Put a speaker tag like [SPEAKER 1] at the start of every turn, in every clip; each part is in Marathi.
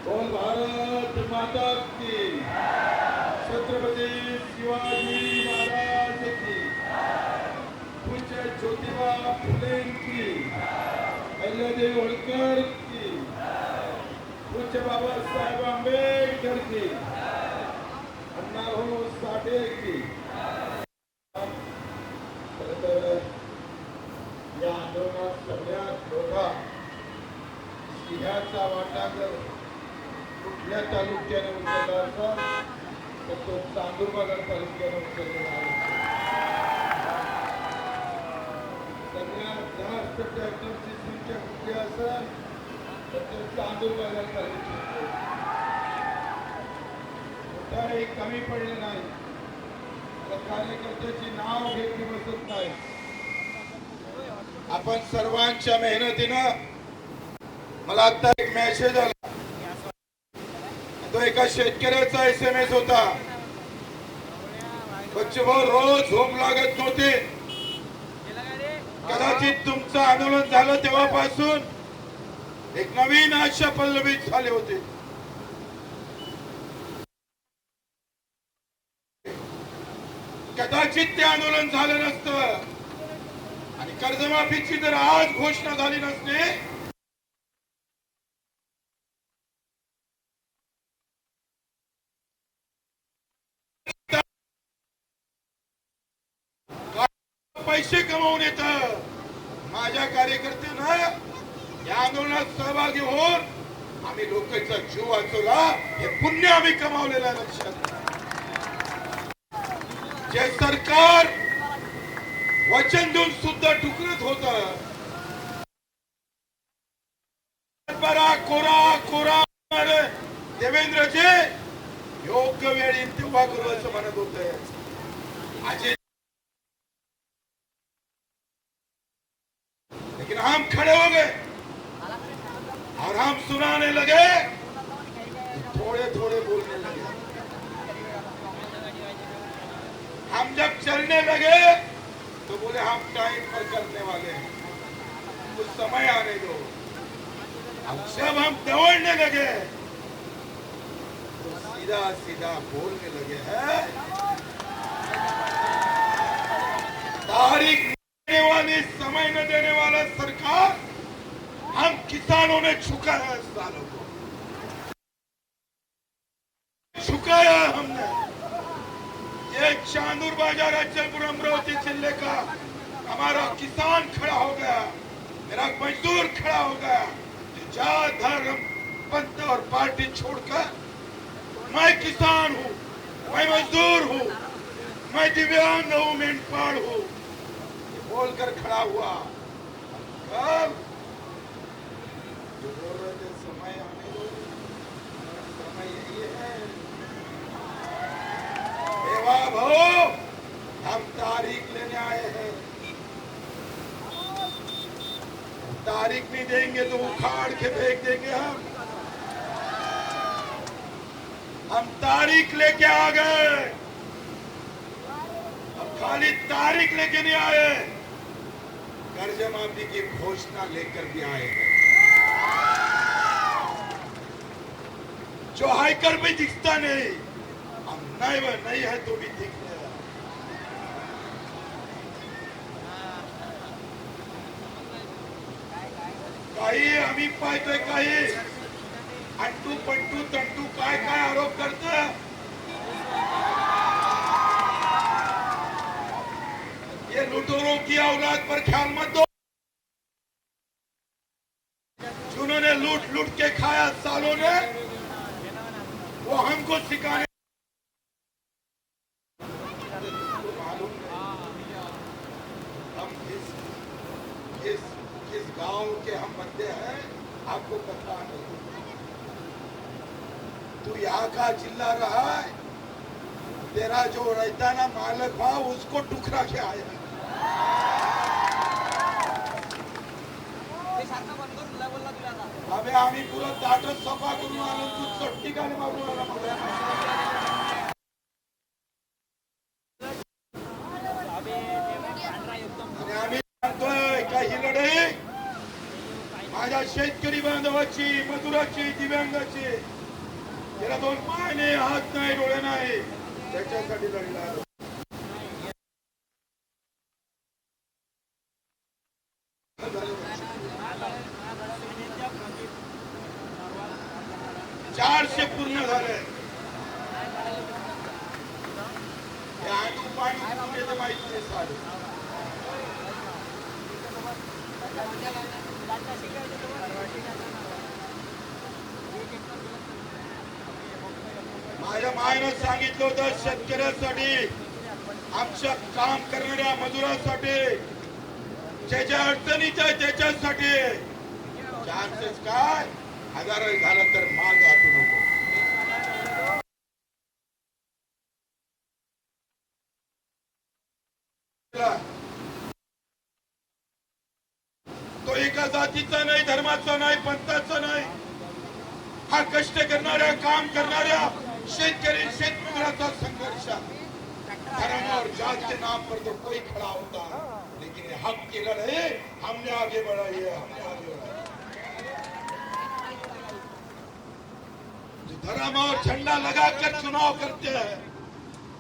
[SPEAKER 1] बोल भारत माता की, छत्रपती शिवाजी महाराज की, पूज्य ज्योतिबा फुले की, अहिल्यादेवी होळकर की, पूज्य बाबासाहेब आंबेडकर की, अण्णाभाऊ साठे की. या आंदोलनात सगळ्यात मोठा सिंहाचा वाटा जर कुठल्या तालुक्याने उचलला असेल तर तो चांदूरबाजार तालुक्याने उचललेला आहे. सगळ्यात जास्त ट्रॅक्टरची संख्या कुठली असेल तर तो चांदूरबाजार तालुक्यात. कुठेही कमी पडले नाही. कार्यकर्त्याची नाव घेतली बसत नाही. आपण सर्वांच्या मेहनतीनं मला आता एक मेसेज आला. तो एका शेतकऱ्याचा SMS होता. बच्चूभाऊ रोज झोप लागत नव्हती. कदाचित तुमचं आंदोलन झालं तेव्हापासून एक नवीन आशा पल्लवित झाले होते. कदाचित ते आंदोलन झालं नसतं आणि कर्जमाफीची जर आज घोषणा झाली नसते पैसे कमावून येत. माझ्या कार्यकर्त्यांना या आंदोलनात सहभागी होऊन आम्ही लोकांचा जीव वाचवला. हे पुण्य आम्ही कमावलेलं आहे. लक्षात जे सरकार वचन देऊन सुद्धा टुकरत होत. कोरा कोरा देवेंद्रजी योग्य वेळी तेव्हा करू असं म्हणत होते. आज लेकिन हम खड़े हो गए और हम सुनाने लगे, थोड़े थोड़े बोलने लगे. हम जब चलने लगे तो बोले हम टाइम पर करने वाले हैं, कुछ समय आने दो. अब जब हम दौड़ने लगे तो सीधा सीधा बोलने लगे हैं. तारीख देने वाली, समय न देने वाला सरकार हम किसानों ने झुकाया है. सालों को झुकाया हमने. ये चांदूर बाजार अचलपुर अमरावती जिले का हमारा किसान खड़ा हो गया, मेरा मजदूर खड़ा हो गया. जात धर्म पंथ और पार्टी छोड़कर मैं किसान हूँ, मैं मजदूर हूँ, मैं दिव्यांग हूँ, मेंढपाल हूँ बोलकर खड़ा हुआ. कब जो बोल रहे थे समय आने दो, समय यही है. भाऊ हम तारीख लेने आए हैं. तारीख नहीं देंगे तो उखाड़ के फेंक देंगे. हम तारीख लेके आ गए. अब खाली तारीख लेके नहीं आए, कर्ज माफी की घोषणा लेकर भी आए हैं. जो हाईकर भी दिखता नहीं, हम नहीं है तो भी दिख रहा. काही आम्ही पाहतोय काही अंटू पंटू तंटू काय काय आरोप करत. ये लुटेरों की औलाद पर ख्याल मत दो. जिन्होंने लूट लूट के खाया सालों ने, वो हमको सिखाने. किस गांव के हम बंदे हैं आपको पता नहीं. तू यहाँ का जिला रहा है, तेरा जो रैताना मालक हुआ उसको टुकड़ा के आया. अबे आम्ही पुरा दाटच सफा करून आलो, तू चट्टी का मारून आला मला. आणि आम्ही म्हणतोय काही लढाई माझ्या शेतकरी बांधवाची शेतकऱ्याची, मजुराची, दिव्यांगाची, ज्याला दोन पाय नाही, हात नाही, डोळे नाही, त्याच्यासाठी लढला. 400 पूर्ण झाले. माहिती नाही साधे. माझ्या मायनं सांगितलं होतं शेतकऱ्यासाठी, आमच्या काम करणाऱ्या मजुरांसाठी, ज्याच्या अडचणीच्या त्याच्यासाठी. चान्सेस काय 1000 झाला तर माग हटू नको. तो एका जातीचा नाही, धर्माचा नाही, पंथाचा नाही. हा कष्ट करणाऱ्या, काम करणाऱ्या शेतकरी शेतमजुराचा संघर्ष. धर्म और जात के नाम पर तो कोई खड़ा होता है, लेकिन हक की लड़ाई हमने आगे बढ़ाई है, हमने आगे बढ़ाई. धर्म और झंडा लगाकर चुनाव करते हैं,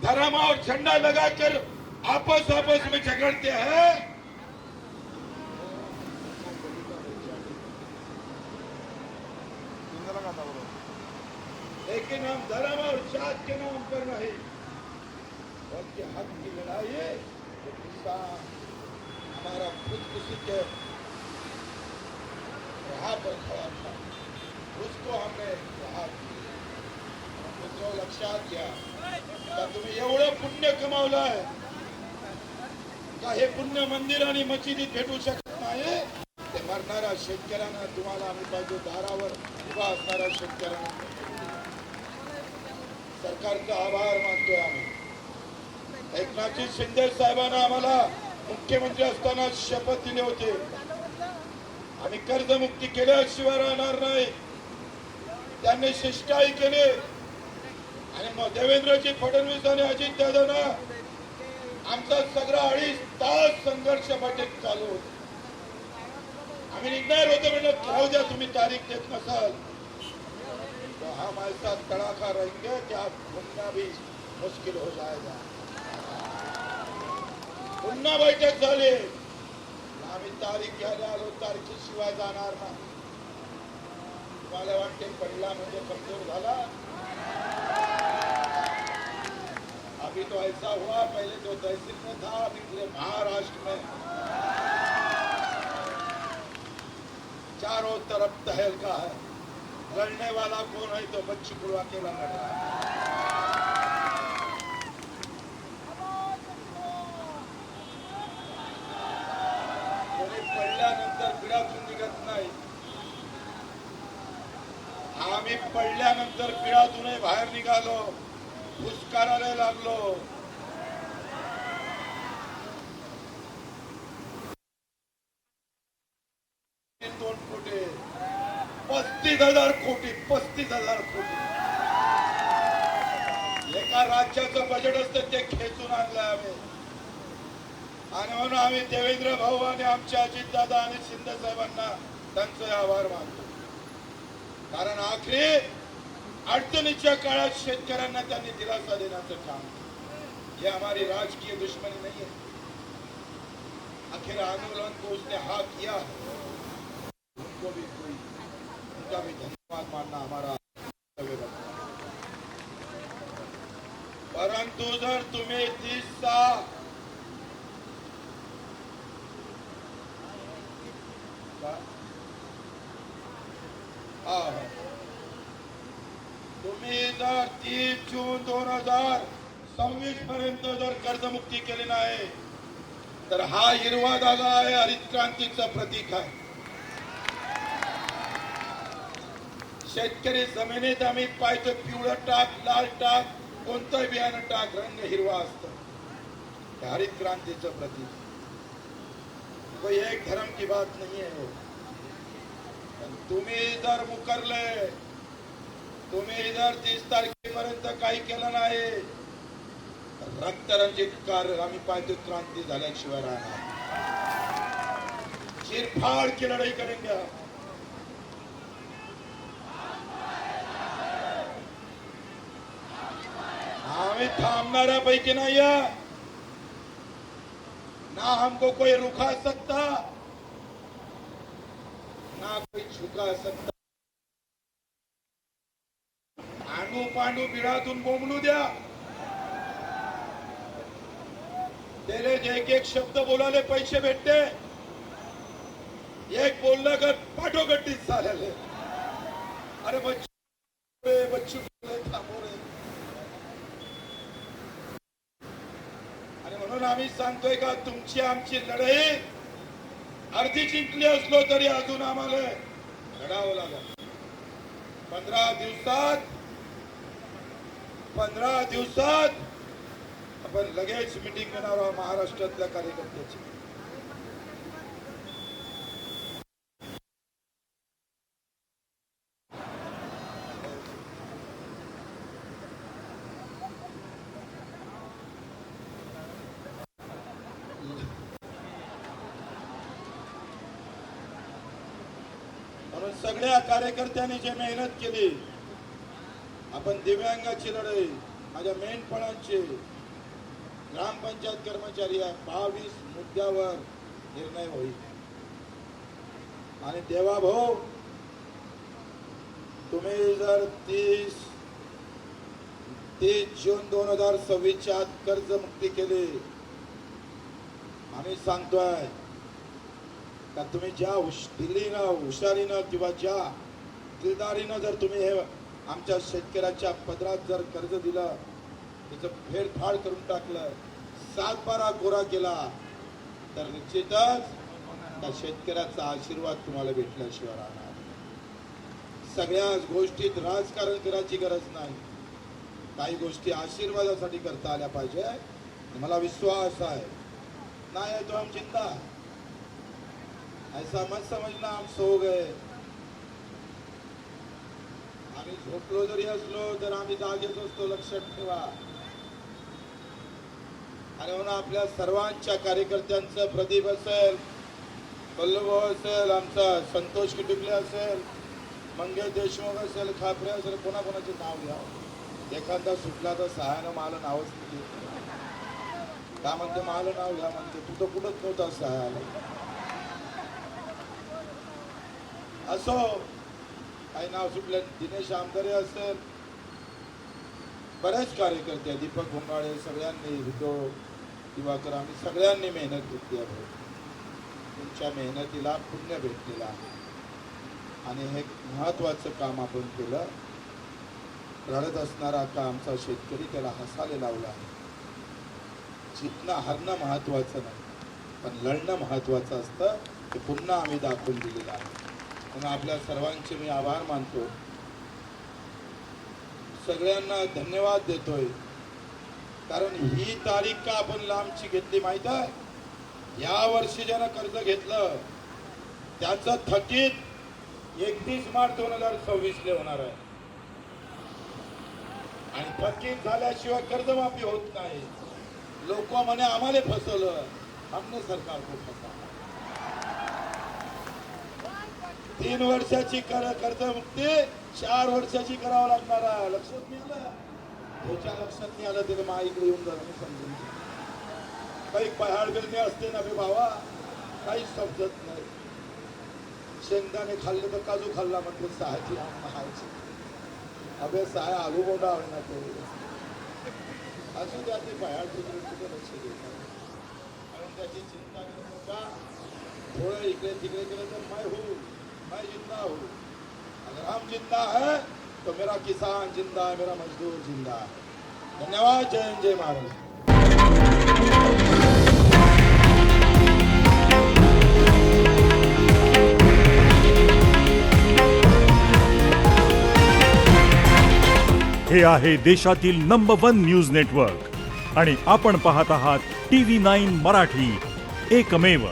[SPEAKER 1] धर्म और झंडा लगाकर आपस में झगड़ते हैं. लेकिन हम धर्म और जात के नाम पर नहीं, बल्कि हक की लड़ाई है. जो किसान हमारा खुदकुशी के राह पर खड़ा था, उसको हमने राह दी. जो लक्षात घ्या का तुम्ही एवढं पुण्य कमावलंय का हे पुण्य मंदिर आणि मशिदीत भेटू शकत नाही. ते मरणाऱ्या शेतकऱ्यांना तुम्हाला आम्ही पाहिजे, दारावर उभा असणाऱ्या शेतकऱ्यांना सरकारचा आभार मानतोय आम्ही. एकनाथजी शिंदे साहेबांना आम्हाला मुख्यमंत्री असताना शपथ दिले होते, आम्ही कर्जमुक्ती केल्याशिवाय राहणार नाही. त्यांनी शिष्टाई केली आणि मग देवेंद्रजी फडणवीस आणि अजित दादांना आमचा सगळा 2.5 तास संघर्ष बैठक चालू होती. आम्ही निघणार होतो, म्हणलं राहू द्या, तुम्ही तारीख देत नसाल तो हम ऐसा तड़ाका रहेंगे कि आप घूमना भी मुश्किल हो जाएगा. पुन्हा बैठक झाली, आम्ही तारीख घ्यायला आलो, तारखेशिवाय जाणार ना. तुम्हाला वाटते पडला म्हणजे कमजोर झाला. अभी तो ऐसा हुआ, पहले तो तहसील में था, अभी पूरे महाराष्ट्र में चारों तरफ तहलका है. लड़ने वाला कौन है तो बच्ची को अकेला लड़ रहा है. कोणी पडल्यानंतर पिढातून निघत नाही. आम्ही पडल्यानंतर पिढातूनही बाहेर निघालो, पुरस्काराला लागलो. दोन कोटी 35,000 कोटी 35,000 कोटी एका राज्याचं बजेट असतं ते खेचून आणलं आम्ही. आणि म्हणून आम्ही देवेंद्र भाऊ आणि आमच्या अजितदादा आणि शिंदे साहेबांना त्यांचे आभार मानतो. कारण आखरी अडचणीच्या काळात शेतकऱ्यांना त्यांनी दिलासा देण्याचं काम. ये हमारी राजकीय दुश्मनी नहीं है. आखिर आंदोलन को उसने हाँ किया, उनको भी उनका भी धन्यवाद मानना हमारा कर्तव्य बनता है. परंतु जर तुम्ही 30 तुम्ही जर 30 जून 2026 पर्यंत जर कर्जमुक्ती केली नाही तर हा हिरवा धागा आहे, हरित क्रांतीचं प्रतीक आहे. शेतकरी जमिनीत आम्ही पाहतो पिवळं टाक, लाल टाक, कोणतं बियाणं टाक, रंग हिरवा असतो. हरित क्रांतीचं प्रतीक. कोई एक धर्म की बात नहीं है वो. तुम्ही जर मुकरले, तुम्ही जर 30 तारखेपर्यंत काही केलं नाही, रक्तरंजित कार्य आम्ही पाहतो क्रांती झाल्याशिवाय राहणार. चिरफाड़ की लड़ाई करेंगे. आम्ही थांबणाऱ्यापैकी नाही है, ना हमको कोई रुका सकता ना कोई झुका सकता. आंडू पांडू बिळातून बोंबलू द्या, त्याला एक एक शब्द बोलायला पैसे भेटते. एक बोललं का पाठोगट्टीच झालेले. अरे बच्चू थांबव रे. आणि म्हणून आम्ही सांगतोय का तुमची आमची लढाई अर्धी जिंकली असलो तरी अजून आम्हाला लढावं लागेल. 15 दिवसात आपण लगेच मीटिंग घेणार आहोत महाराष्ट्रातल्या कार्यकर्त्याची. म्हणून सगळ्या कार्यकर्त्यांनी जे मेहनत केली, आपण दिव्यांगाची लढाई, माझ्या मेंढपाळांची, ग्रामपंचायत कर्मचारी आहे, 22 मुद्द्यावर निर्णय होईल. आणि देवा भाऊ, तुम्ही जर 30 जून 2026च्या आत कर्जमुक्ती केली, आम्ही सांगतोय का तुम्ही ज्या दिल्लीनं हुशारीनं किंवा ज्या दिलदारीनं जर तुम्ही हे आमच्या शेतकऱ्याच्या पदरात जर कर्ज दिलं, त्याचं फेरफार करून टाकलं, 7-12 कोरा केला, तर निश्चितच त्या शेतकऱ्याचा आशीर्वाद तुम्हाला भेटल्याशिवाय राहणार. सगळ्याच गोष्टीत राजकारण करायची गरज नाही. काही गोष्टी आशीर्वादासाठी करता आल्या पाहिजे. मला विश्वास आहे. नाही तो हम जिंदा, ऐसा मत समजना हम सो गए. आम्ही झोपलो जरी असलो तर आम्ही जागेच असतो, लक्षात ठेवा. आणि म्हणून आपल्या सर्वांच्या कार्यकर्त्यांचं प्रदीप असेल, बल्लूभाऊ असेल, आमचा संतोष किटुकले असेल, मंगेश देशमुख असेल, खापरे असेल, कोणाकोणाचे नाव घ्या. एखादा सुटला तर सहाय्यानं मला नावच नाही. का म्हणते मला नाव घ्या म्हणते, तू तर कुठंच नव्हता सहाय्याला. असो काही नाव सुटले, दिनेश आमदारे असेल, बरेच कार्यकर्ते, दीपक घोंगाळे, सगळ्यांनी, उद्धव दिवाकर, आम्ही सगळ्यांनी मेहनत घेतली आहे. तुमच्या मेहनतीला पुण्य भेटलेलं आहे. आणि हे महत्वाचं काम आपण केलं. रडत असणारा का आमचा शेतकरी, त्याला हसायला लावला आहे. जिंकणं हारणं महत्वाचं नाही, पण लढणं महत्वाचं असतं. ते पुन्हा आम्ही दाखवून दिलेलं आहे. म्हणून आपल्या सर्वांचे मी आभार मानतो, सगळ्यांना धन्यवाद देतोय. कारण ही तारीख का आपण लांबची घेतली माहित आहे? या वर्षी ज्यानं कर्ज घेतलं त्याचं थकीत 31 मार्च 2026 होणार आहे. आणि थकीत झाल्याशिवाय कर्जमाफी होत नाही. लोक म्हणे आम्हाला फसवलं, हमने सरकार को फसवलं. 3 वर्षाची कर्जमुक्ती 4 वर्षाची करावं लागणार आहे. लक्षात नाही आलं? त्याच्या लक्षात नाही आलं त्याला माईकडे येऊन जाणं समजून. काही पहाड बिरणे असते ना बे भावा, काहीच समजत नाही. शेंगदाणे खाल्ले तर काजू खाल्ला म्हणते सहायची महायची. अबे सहाय आलू बोंडा ना तो असं त्याची पहाड तिकडे कुठे लक्ष देत नाही. कारण त्याची चिंता करू नका. थोडं इकडे तिकडे केलं तर मैं जिंदा हूँ. अगर हम जिंदा है तो मेरा किसान जिंदा है, मेरा मजदूर जिंदा है. धन्यवाद. जय हिंद, जय महाराष्ट्र.
[SPEAKER 2] हे आहे देशातील नंबर 1 न्यूज नेटवर्क आणि आपण पाहत आहात TV9 मराठी, एकमेव.